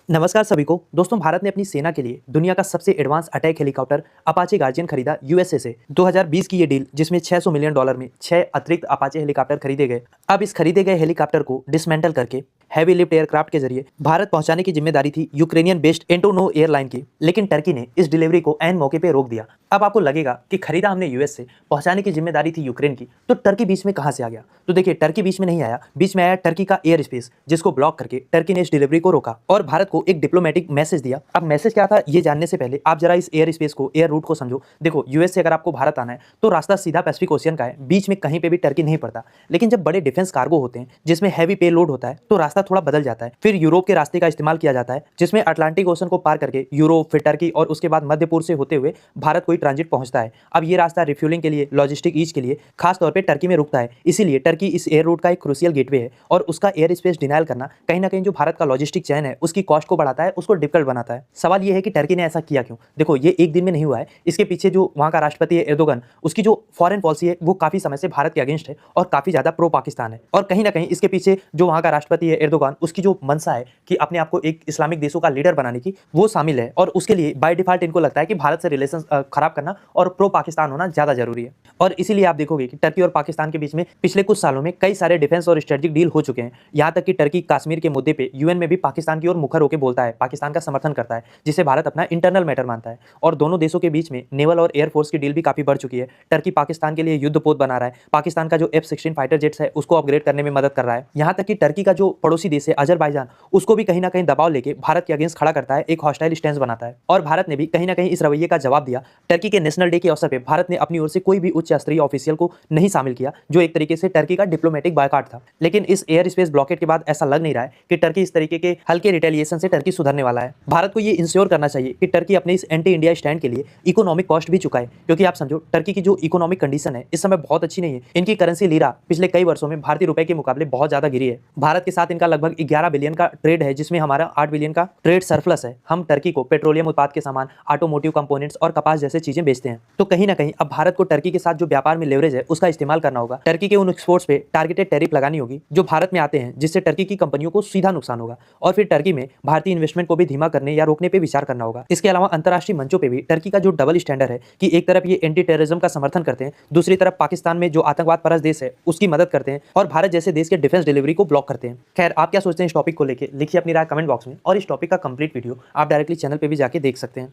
नमस्कार सभी को। दोस्तों, भारत ने अपनी सेना के लिए दुनिया का सबसे advance attack helicopter Apache guardian खरीदा यूएसए से। 2020 की ये डील जिसमें $600 मिलियन में 6 अतिरिक्त अपाचे हेलीकॉप्टर खरीदे गए। अब इस खरीदे गए हेलीकॉप्टर को डिसमेंटल करके हैवी लिफ्ट एयरक्राफ्ट के जरिए भारत पहुंचाने की जिम्मेदारी थी यूक्रेनियन बेस्ड एंटोनो एयरलाइन की, लेकिन टर्की ने इस डिलीवरी को ऐन मौके पर रोक दिया। अब आपको लगेगा कि खरीदा हमने यूएस से, पहुंचाने की जिम्मेदारी थी यूक्रेन की, तो टर्की बीच में कहां से आ गया? तो देखिए, टर्की बीच में नहीं आया, बीच में आया टर्की का एयर स्पेस, जिसको ब्लॉक करके टर्की ने इस डिलीवरी को रोका और भारत को एक डिप्लोमेटिक मैसेज दिया। अब मैसेज क्या था ये जानने से पहले आप जरा इस एयर स्पेस को, एयर रूट को समझो। देखो, यूएस से अगर आपको भारत आना है तो रास्ता सीधा पैसिफिक ओशियन का है, बीच में कहीं पे भी टर्की नहीं पड़ता। लेकिन जब बड़े डिफेंस कार्गो होते हैं जिसमें हैवी पे लोड होता है तो रास्ता थोड़ा बदल जाता है। फिर यूरोप के रास्ते का इस्तेमाल किया जाता है, जिसमें अटलांटिक ओशन को पार करके यूरोप, फिर टर्की और उसके बाद मध्य पूर्व से होते हुए भारत कोई ट्रांजिट पहुंचता है। अब ये रास्ता रिफ्यूलिंग के लिए, लॉजिस्टिक ईज के लिए खास तौर पे टर्की में रुकता है। इसीलिए टर्की इस एयर रूट का एक क्रूशियल गेटवे है और उसका एयर स्पेस डिनायल करना कहीं ना कहीं जो भारत का लॉजिस्टिक चैन है उसकी कॉस्ट को बढ़ाता है, उसको डिफिकल्ट बनाता है। सवाल ये है कि टर्की ने ऐसा किया क्यों? देखो, ये एक दिन में नहीं हुआ है। इसके पीछे जो वहां का राष्ट्रपति है एर्दोगन, उसकी जो फॉरेन पॉलिसी है वो काफी समय से भारत के अगेंस्ट है और काफी ज्यादा प्रो पाकिस्तान है। और कहीं ना कहीं इसके पीछे जो वहां का राष्ट्रपति है एर्दोगन, उसकी जो मंशा है कि अपने आप को एक इस्लामिक देशों का लीडर बनाने की, वो शामिल है। और उसके लिए बाय डिफॉल्ट इनको लगता है कि भारत से रिलेशन खराब करना और प्रो पाकिस्तान होना ज्यादा जरूरी है। और इसीलिए आप देखोगे कि टर्की और पाकिस्तान के बीच में पिछले कुछ सालों में कई सारे डिफेंस और स्ट्रेटेजिक डील हो चुके हैं। यहाँ तक कि टर्की कश्मीर के मुद्दे पे यूएन में भी पाकिस्तान की ओर मुखर होकर बोलता है, पाकिस्तान का समर्थन करता है, जिसे भारत अपना इंटरनल मैटर मानता है। और दोनों देशों के बीच में नेवल और एयरफोर्स की डील भी काफी बढ़ चुकी है। टर्की पाकिस्तान के लिए युद्धपोत बना रहा है, पाकिस्तान का जो F-16 फाइटर जेट्स है उसको अपग्रेड करने में मदद कर रहा है। यहाँ तक कि टर्की का जो पड़ोसी देश है अजरबैजान, उसको भी कहीं ना कहीं दबाव लेके भारत के अगेंस्ट खड़ा करता है, एक हॉस्टाइल स्टैंस बनाता है। और भारत ने भी कहीं ना कहीं इस रवैये का जवाब दिया। टर्की के नेशनल डे के अवसर पर भारत ने अपनी ओर से कोई भी उच्च स्तरीय ऑफिशियल को नहीं शामिल किया, जो एक तरीके से टर्की का डिप्लोमेटिक बायकॉट था। लेकिन इस एयर स्पेस ब्लॉकेट के बाद ऐसा लग नहीं रहा है कि टर्की इस तरीके के हल्के रिटेलिएशन से टर्की सुधरने वाला है। भारत को ये इंश्योर करना चाहिए कि टर्की अपने इस एंटी इंडिया स्टैंड के लिए इकोनॉमिक कॉस्ट भी चुकाए, क्योंकि आप समझो टर्की की जो इकोनॉमिक कंडीशन है इस समय बहुत अच्छी नहीं है। इनकी करेंसी लीरा पिछले कई वर्षों में भारतीय रुपए के मुकाबले बहुत ज्यादा गिरी है। भारत के साथ इनका लगभग 11 बिलियन का ट्रेड है, जिसमें हमारा 8 बिलियन का ट्रेड सरप्लस है। हम टर्की को पेट्रोलियम उत्पाद के सामान, ऑटोमोटिव कंपोनेंट्स और कपास जैसे चीजें बेचते हैं। तो कहीं ना कहीं अब भारत को टर्की के साथ जो व्यापार में लेवरेज है उसका इस्तेमाल करना होगा। टर्की के उन एक्सपोर्ट्स पे टारगेटेड टैरिफ लगानी होगी जो भारत में आते हैं, जिससे टर्की की कंपनियों को सीधा नुकसान होगा। और फिर टर्की में भारतीय इन्वेस्टमेंट को भी धीमा करने या रोकने पे विचार करना होगा। इसके अलावा अंतर्राष्ट्रीय मंचों पे भी टर्की का जो डबल स्टैंडर्ड है कि एक तरफ ये एंटी टेररिज्म का समर्थन करते हैं, दूसरी तरफ पाकिस्तान में जो आतंकवाद परस्त देश है उसकी मदद करते हैं और भारत जैसे देश के डिफेंस डिलीवरी को ब्लॉक करते हैं। खैर, आप क्या सोचते हैं इस टॉपिक को लेकर? लिखिए अपनी राय कमेंट बॉक्स में और इस टॉपिक का कंप्लीट वीडियो आप डायरेक्टली चैनल पे भी जाके देख सकते हैं।